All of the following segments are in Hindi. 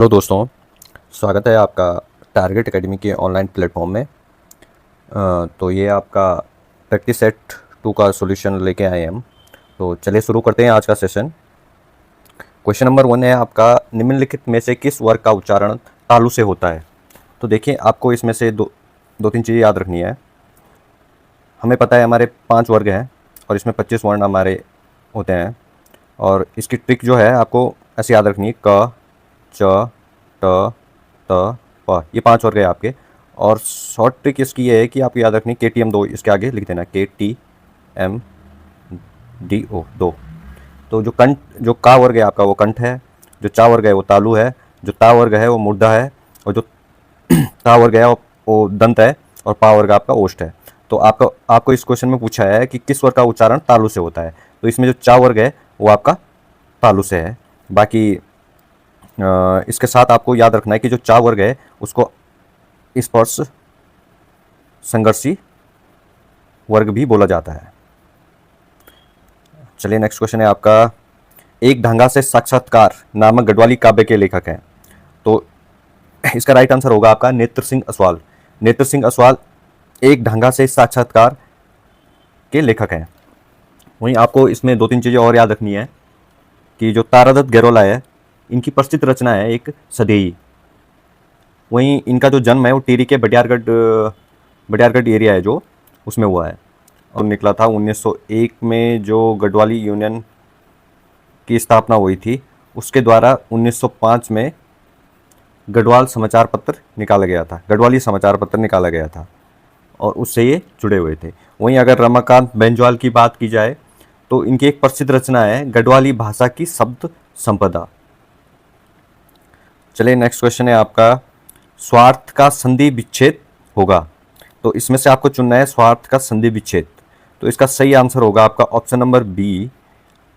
हेलो दोस्तों, स्वागत है आपका टारगेट एकेडमी के ऑनलाइन प्लेटफॉर्म में। तो ये आपका प्रैक्टिस सेट 2 का सॉल्यूशन लेके आए हैं हम। तो चलिए शुरू करते हैं आज का सेशन। क्वेश्चन नंबर 1 है आपका, निम्नलिखित में से किस वर्ग का उच्चारण तालु से होता है। तो देखिए, आपको इसमें से दो तीन चीज़ें याद रखनी है। हमें पता है हमारे 5 वर्ग हैं और इसमें 25 वर्ण हमारे होते हैं। और इसकी ट्रिक जो है आपको ऐसे याद रखनी है, क च ट त प, ये 5 वर्ग है आपके। और शॉर्ट ट्रिक इसकी ये है कि आपको याद रखनी KTM 2 इसके आगे लिख देना, KTMDO 2। तो जो का वर्ग है आपका वो कंठ है, जो चा वर्ग है वो तालु है, जो ता वर्ग है वो मुर्दा है, और जो ता वर्ग है वो दंत है, और पा वर्ग आपका ओष्ठ है। तो आपको इस क्वेश्चन में पूछा है कि किस वर्ग का उच्चारण तालु से होता है। तो इसमें जो चा वर्ग है वो आपका तालु से है। बाकी इसके साथ आपको याद रखना है कि जो चा वर्ग है उसको स्पर्श संघर्षी वर्ग भी बोला जाता है। चलिए नेक्स्ट क्वेश्चन है आपका, एक ढंगा से साक्षात्कार नामक गढ़वाली काव्य के लेखक हैं। तो इसका राइट आंसर होगा आपका नेत्र सिंह असवाल। नेत्र सिंह असवाल एक ढंगा से साक्षात्कार के लेखक हैं। वहीं आपको इसमें 2-3 चीज़ें और याद रखनी है कि जो तारादत्त गैरोला है, इनकी प्रसिद्ध रचना है एक सदेई। वहीं इनका जो जन्म है वो टिहरी के बडियारगढ़ एरिया है जो उसमें हुआ है, और निकला था 1901 में जो गढ़वाली यूनियन की स्थापना हुई थी उसके द्वारा 1905 में गढ़वाली समाचार पत्र निकाला गया था और उससे ये जुड़े हुए थे। वहीं अगर रमाकांत बेंजवाल की बात की जाए तो इनकी एक प्रसिद्ध रचना है गढ़वाली भाषा की शब्द संपदा। चलिए नेक्स्ट क्वेश्चन है आपका, स्वार्थ का संधि विच्छेद होगा। तो इसमें से आपको चुनना है स्वार्थ का संधि विच्छेद। तो इसका सही आंसर होगा आपका ऑप्शन नंबर बी,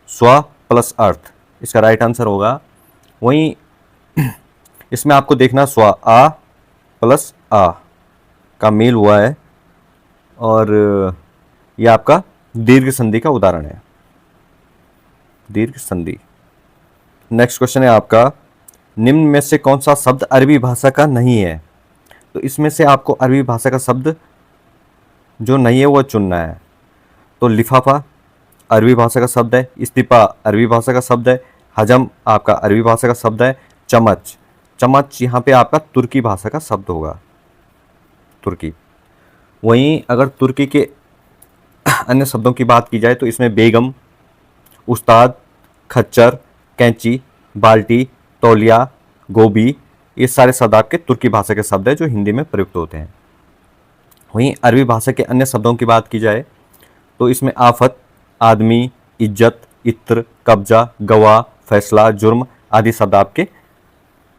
स्व प्लस अर्थ, इसका राइट आंसर होगा। वहीं इसमें आपको देखना स्व आ प्लस आ का मेल हुआ है, और यह आपका दीर्घ संधि का उदाहरण है, दीर्घ संधि। नेक्स्ट क्वेश्चन है आपका, निम्न में से कौन सा शब्द अरबी भाषा का नहीं है। तो इसमें से आपको अरबी भाषा का शब्द जो नहीं है वो चुनना है। तो लिफाफा अरबी भाषा का शब्द है, इस्तीफा अरबी भाषा का शब्द है, हजम आपका अरबी भाषा का शब्द है, चमच यहाँ पे आपका तुर्की भाषा का शब्द होगा, तुर्की। वहीं अगर तुर्की के अन्य शब्दों की बात की जाए तो इसमें बेगम, उस्ताद, खच्चर, कैंची, बाल्टी, तौलिया, गोभी, ये सारे शब्द आपके तुर्की भाषा के शब्द हैं जो हिंदी में प्रयुक्त होते हैं। वहीं अरबी भाषा के अन्य शब्दों की बात की जाए तो इसमें आफत, आदमी, इज्जत, इत्र, कब्जा, गवाह, फैसला, जुर्म आदि शब्द आपके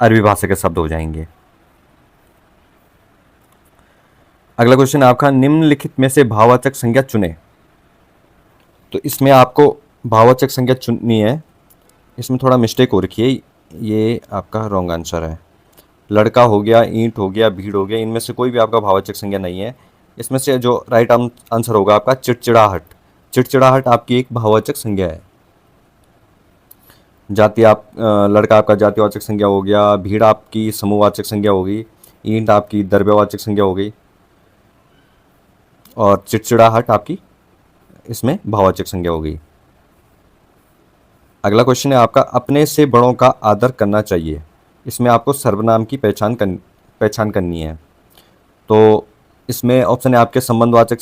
अरबी भाषा के शब्द हो जाएंगे। अगला क्वेश्चन आपका, निम्नलिखित में से भाववाचक संज्ञा चुने। तो इसमें आपको भाववाचक संज्ञा चुननी है। इसमें थोड़ा मिस्टेक हो रखी है, ये आपका रॉन्ग आंसर है। लड़का हो गया, ईंट हो गया, भीड़ हो गया, इनमें से कोई भी आपका भाववाचक संज्ञा नहीं है। इसमें से जो राइट आंसर होगा आपका चिड़चिड़ाहट। चिड़चिड़ाहट आपकी एक भाववाचक संज्ञा है। लड़का आपका जातिवाचक संज्ञा हो गया, भीड़ आपकी समूहवाचक संज्ञा होगी, ईंट आपकी द्रव्यवाचक संज्ञा हो गई, और चिड़चिड़ाहट आपकी इसमें भाववाचक संज्ञा होगी। अगला क्वेश्चन है आपका, अपने से बड़ों का आदर करना चाहिए। इसमें आपको सर्वनाम की पहचान करनी है। तो इसमें ऑप्शन है आपके संबंधवाचक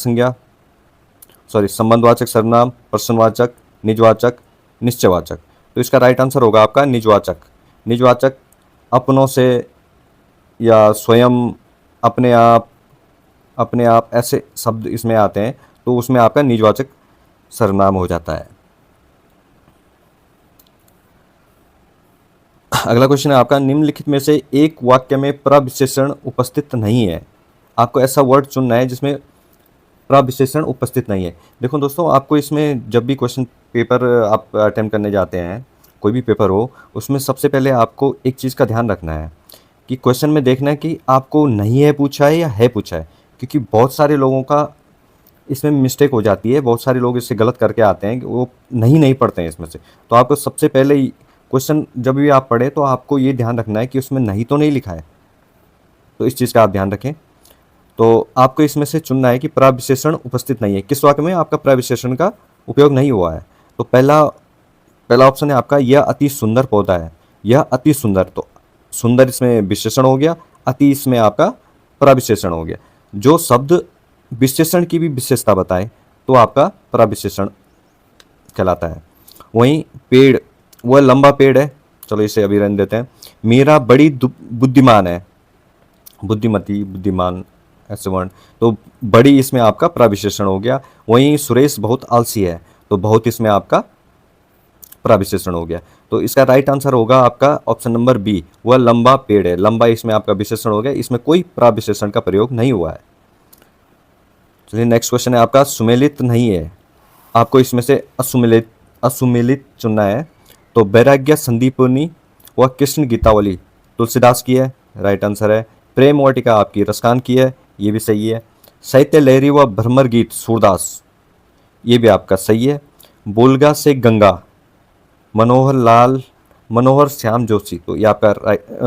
सर्वनाम, प्रश्नवाचक, निजवाचक, निश्चयवाचक। तो इसका राइट आंसर होगा आपका निजवाचक। निजवाचक अपनों से या स्वयं, अपने आप ऐसे शब्द इसमें आते हैं, तो उसमें आपका निजवाचक सर्वनाम हो जाता है। अगला क्वेश्चन है आपका, निम्नलिखित में से एक वाक्य में प्रविशेषण उपस्थित नहीं है। आपको ऐसा वर्ड चुनना है जिसमें प्रविशेषण उपस्थित नहीं है। देखो दोस्तों, आपको इसमें जब भी क्वेश्चन पेपर आप अटेम्प्ट करने जाते हैं, कोई भी पेपर हो, उसमें सबसे पहले आपको एक चीज़ का ध्यान रखना है कि क्वेश्चन में देखना है कि आपको नहीं है पूछा है या है पूछा है। क्योंकि बहुत सारे लोगों का इसमें मिस्टेक हो जाती है, बहुत सारे लोग इससे गलत करके आते हैं कि वो नहीं पढ़ते हैं इसमें से। तो आपको सबसे पहले क्वेश्चन जब भी आप पढ़े तो आपको ये ध्यान रखना है कि उसमें नहीं तो नहीं लिखा है, तो इस चीज़ का आप ध्यान रखें। तो आपको इसमें से चुनना है कि प्रविशेषण उपस्थित नहीं है, किस वाक्य में आपका प्रविशेषण का उपयोग नहीं हुआ है। तो पहला पहला ऑप्शन है आपका, यह अति सुंदर पौधा है, यह अति सुंदर, तो सुंदर इसमें विशेषण हो गया, अति इसमें आपका प्रविशेषण हो गया। जो शब्द विशेषण की भी विशेषता बताए तो आपका प्रविशेषण कहलाता है। वहीं पेड़, वह लंबा पेड़ है, चलो इसे अभी रहने देते हैं। मीरा बड़ी बुद्धिमान है, बुद्धिमती, बुद्धिमान ऐसे वर्ण, तो बड़ी इसमें आपका प्रविशेषण हो गया। वहीं सुरेश बहुत आलसी है, तो बहुत इसमें आपका प्रविशेषण हो गया। तो इसका राइट आंसर होगा आपका ऑप्शन नंबर बी, वह लंबा पेड़ है। लंबा इसमें आपका विशेषण हो गया, इसमें कोई प्रविशेषण का प्रयोग नहीं हुआ है। चलिए नेक्स्ट क्वेश्चन है आपका, सुमेलित नहीं है, आपको इसमें से असुमेलित असुमेलित चुनना है। तो वैराग्य संदीपनी व कृष्ण गीतावली तुलसीदास की है, राइट आंसर है। प्रेम वाटिका आपकी रसकान की है, ये भी सही है। साहित्य लहरी व भ्रमर गीत सूरदास, ये भी आपका सही है। बोलगा से गंगा मनोहर श्याम जोशी, तो ये आपका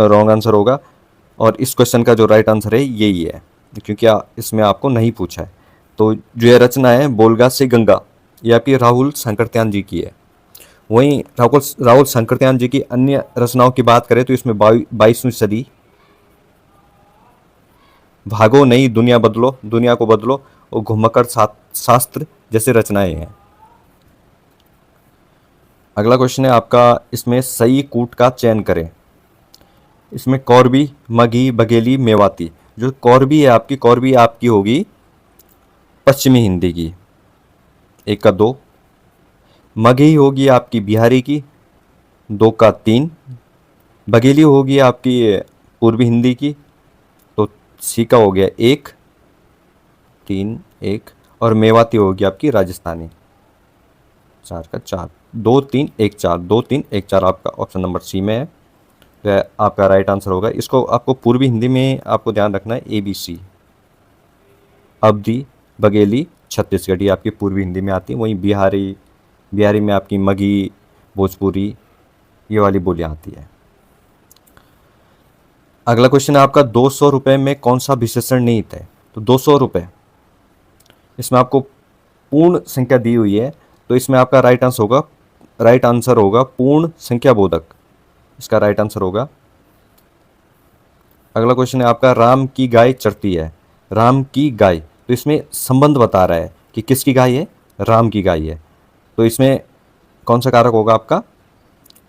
रॉन्ग आंसर होगा। और इस क्वेश्चन का जो राइट आंसर है यही है, क्योंकि इसमें आपको नहीं पूछा है। तो जो ये रचना है बोलगा से गंगा, ये आपकी राहुल शंकरत्यान जी की है। वहीं राहुल शंकरत्यान जी की अन्य रचनाओं की बात करें तो इसमें 22वीं सदी, भागो नई दुनिया बदलो, दुनिया को बदलो, और घुमक्कड़ शास्त्र जैसे रचनाएं हैं। अगला क्वेश्चन है आपका, इसमें सही कूट का चयन करें। इसमें कौरबी, मगही, बघेली, मेवाती। जो कौरबी है आपकी, कौरबी आपकी होगी पश्चिमी हिंदी की, 1 का 2। मगही होगी आपकी बिहारी की, 2 का 3। बघेली होगी आपकी पूर्वी हिंदी की, तो सी का हो गया 1, 3, 1। और मेवाती होगी आपकी राजस्थानी, 4 का 4, 2, 3, 1, 4, 2, 3, 1, 4 आपका ऑप्शन नंबर सी में है, तो आपका राइट आंसर होगा। इसको आपको पूर्वी हिंदी में आपको ध्यान रखना है, ABC, अवधी, बघेली, छत्तीसगढ़ी आपकी पूर्वी हिंदी में आती है। वहीं बिहारी में आपकी मगही, भोजपुरी, ये वाली बोलियां आती है। अगला क्वेश्चन है आपका, 200 रुपये में कौन सा विशेषण निहित है। तो 200 रुपये, इसमें आपको पूर्ण संख्या दी हुई है, तो इसमें आपका राइट आंसर होगा पूर्ण संख्या बोधक, इसका राइट आंसर होगा। अगला क्वेश्चन है आपका, राम की गाय चरती है, राम की गाय, तो इसमें संबंध बता रहा है कि किसकी गाय है, राम की गाय है, तो इसमें कौन सा कारक होगा आपका,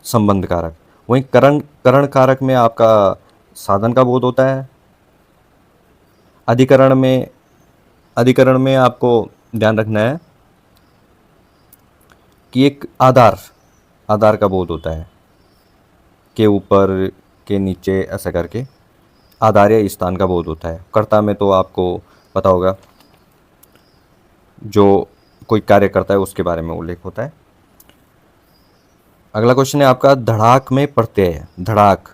संबंध कारक। वहीं करण कारक में आपका साधन का बोध होता है। अधिकरण में आपको ध्यान रखना है कि एक आधार का बोध होता है, के ऊपर के नीचे ऐसा करके आधार या स्थान का बोध होता है। कर्ता में तो आपको पता होगा, जो कोई कार्य करता है उसके बारे में उल्लेख होता है। अगला क्वेश्चन है आपका, धड़ाक में प्रत्यय है, धड़ाक,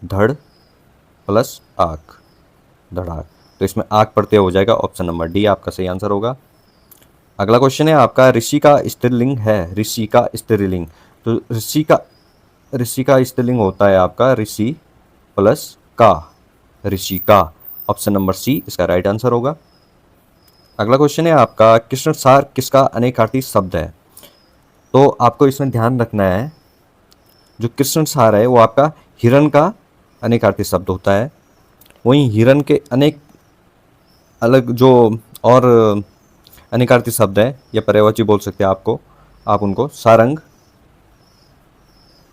धड़ प्लस आक, धड़ाक, तो इसमें आक प्रत्यय हो जाएगा, ऑप्शन नंबर डी आपका सही आंसर होगा। अगला क्वेश्चन है आपका, ऋषि का स्त्रीलिंग है, ऋषि का स्त्रीलिंग, तो ऋषि का स्त्रीलिंग होता है आपका ऋषि प्लस का, ऋषि का, ऑप्शन नंबर सी इसका राइट आंसर होगा। अगला क्वेश्चन है आपका, कृष्णसार किसका अनेकार्थी शब्द है। तो आपको इसमें ध्यान रखना है, जो कृष्णसार है वो आपका हिरण का अनेकार्थी शब्द होता है। वहीं हिरण के अनेक अलग जो और अनेकार्थी शब्द है या पर्यायवाची बोल सकते हैं आप उनको सारंग,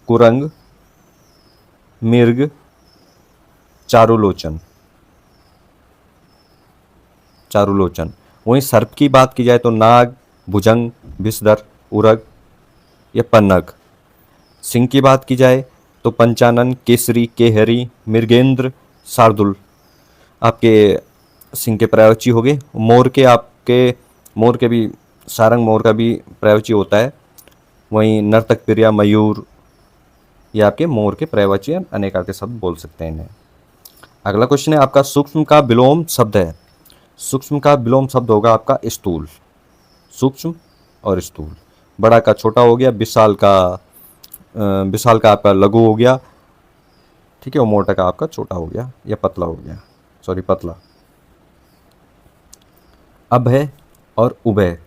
कुरंग, मिर्ग, चारुलोचन। वहीं सर्प की बात की जाए तो नाग, भुजंग, विषधर, उरग या पन्नग। सिंह की बात की जाए तो पंचानन, केसरी, केहरी, मृगेंद्र, शार्दुल आपके सिंह के पर्यायवाची हो गए। मोर के भी सारंग, मोर का भी पर्यायवाची होता है। वहीं नर्तक, प्रिया, मयूर, ये आपके मोर के पर्यायवाची अनेकार्थी शब्द बोल सकते हैं इन्हें। अगला क्वेश्चन है आपका, सूक्ष्म का विलोम शब्द है। सूक्ष्म का विलोम शब्द होगा आपका स्थूल, सूक्ष्म और स्थूल। बड़ा का छोटा हो गया, विशाल का विशाल का आपका लघु हो गया, ठीक है, और मोटा का आपका छोटा हो गया या पतला हो गया, सॉरी पतला। अभय और उभय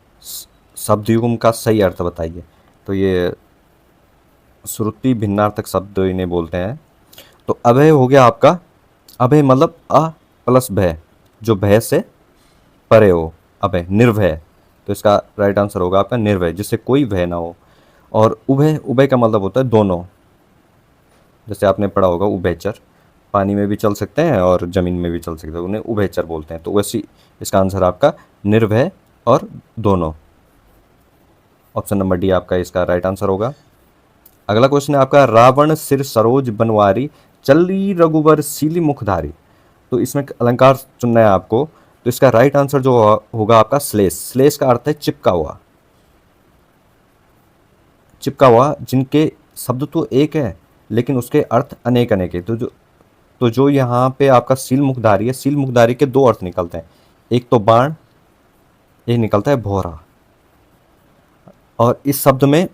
शब्द युग्म का सही अर्थ बताइए। तो ये श्रुति भिन्नार्थक शब्द इन्हें बोलते हैं। तो अभय हो गया आपका, अभय मतलब अ प्लस भय, जो भय से परे हो, अभय निर्भय। तो इसका राइट आंसर होगा आपका निर्भय, जिससे कोई भय ना हो। और उभय, उभय का मतलब होता है दोनों, जैसे आपने पढ़ा होगा उभयचर, पानी में भी चल सकते हैं और जमीन में भी चल सकते हैं, उन्हें उभयचर बोलते हैं। तो वैसी इसका आंसर आपका निर्भय और दोनों, ऑप्शन नंबर डी आपका इसका राइट आंसर होगा। अगला क्वेश्चन है आपका, रावण सिर सरोज बनवारी चली रघुबर सीली मुखधारी। तो इसमें अलंकार चुनना है आपको। तो इसका राइट आंसर जो होगा आपका श्लेष। श्लेष का अर्थ है चिपका हुआ, चिपका हुआ, जिनके शब्द तो एक है लेकिन उसके अर्थ अनेक अनेक है। तो जो यहाँ पे आपका सील मुखधारी है, सील मुखधारी के दो अर्थ निकलते हैं, एक तो बाण, एक निकलता है भौरा। और इस शब्द में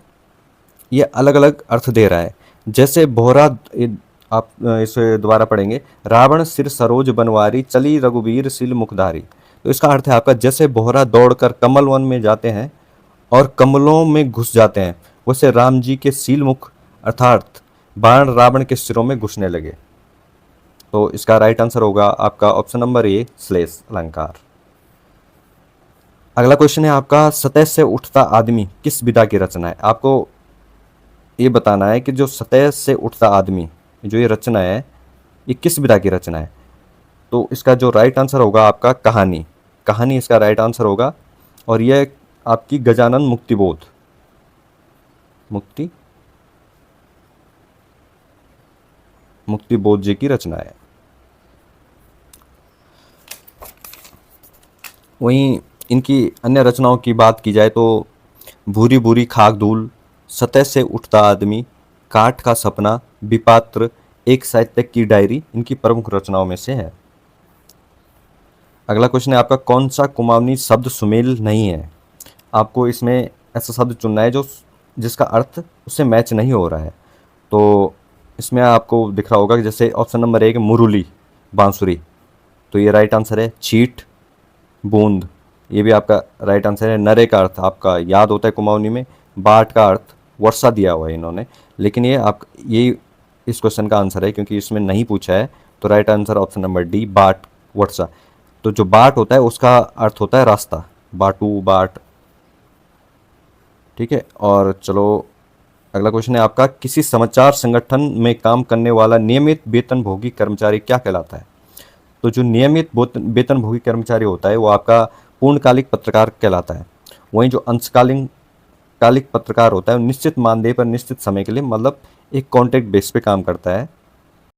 ये अलग अलग अर्थ दे रहा है। जैसे भौरा, आप इसे दोबारा पढ़ेंगे, रावण सिर सरोज बनवारी चली रघुवीर सील मुखधारी। तो इसका अर्थ है आपका, जैसे भौरा दौड़कर कमल वन में जाते हैं और कमलों में घुस जाते हैं, वैसे राम जी के सील मुख अर्थात बाण रावण के सिरों में घुसने लगे। तो इसका राइट आंसर होगा आपका ऑप्शन नंबर ए श्लेष अलंकार। अगला क्वेश्चन है आपका, सतह से उठता आदमी किस विधा की रचना है। आपको ये बताना है कि जो सतह से उठता आदमी, जो ये रचना है, ये किस विधा की रचना है। तो इसका जो राइट आंसर होगा आपका कहानी, कहानी इसका राइट आंसर होगा। और यह आपकी गजानन मुक्तिबोध, मुक्तिबोध जी की रचना है। वहीं इनकी अन्य रचनाओं की बात की जाए तो भूरी भूरी खाक धूल, सतह से उठता आदमी, काठ का सपना, विपात्र, एक साहित्यक की डायरी इनकी प्रमुख रचनाओं में से है। अगला क्वेश्चन है आपका, कौन सा कुमाऊनी शब्द सुमेल नहीं है। आपको इसमें ऐसा शब्द चुनना है जो जिसका अर्थ उससे मैच नहीं हो रहा है। तो इसमें आपको दिख रहा होगा कि जैसे ऑप्शन नंबर एक मुरुली, बांसुरी, तो ये राइट आंसर है। छीट, बूंद, ये भी आपका राइट आंसर है। नरे का अर्थ आपका याद होता है कुमाऊनी में। बाट का अर्थ वर्षा दिया हुआ है इन्होंने, लेकिन ये इस क्वेश्चन का आंसर है क्योंकि इसमें नहीं पूछा है। तो right answer option number D, बाट वर्षा। तो जो बाट होता है उसका अर्थ होता है रास्ता, बाटू, बाट, ठीक है। और चलो अगला क्वेश्चन है आपका, किसी समाचार संगठन में काम करने वाला नियमित वेतनभोगी कर्मचारी क्या कहलाता है। तो जो नियमित वेतनभोगी कर्मचारी होता है वो आपका पूर्णकालिक पत्रकार कहलाता है। वहीं जो अंशकालिक पत्रकार होता है वो निश्चित मानदेय पर निश्चित समय के लिए, मतलब एक कॉन्ट्रैक्ट बेस पे काम करता है।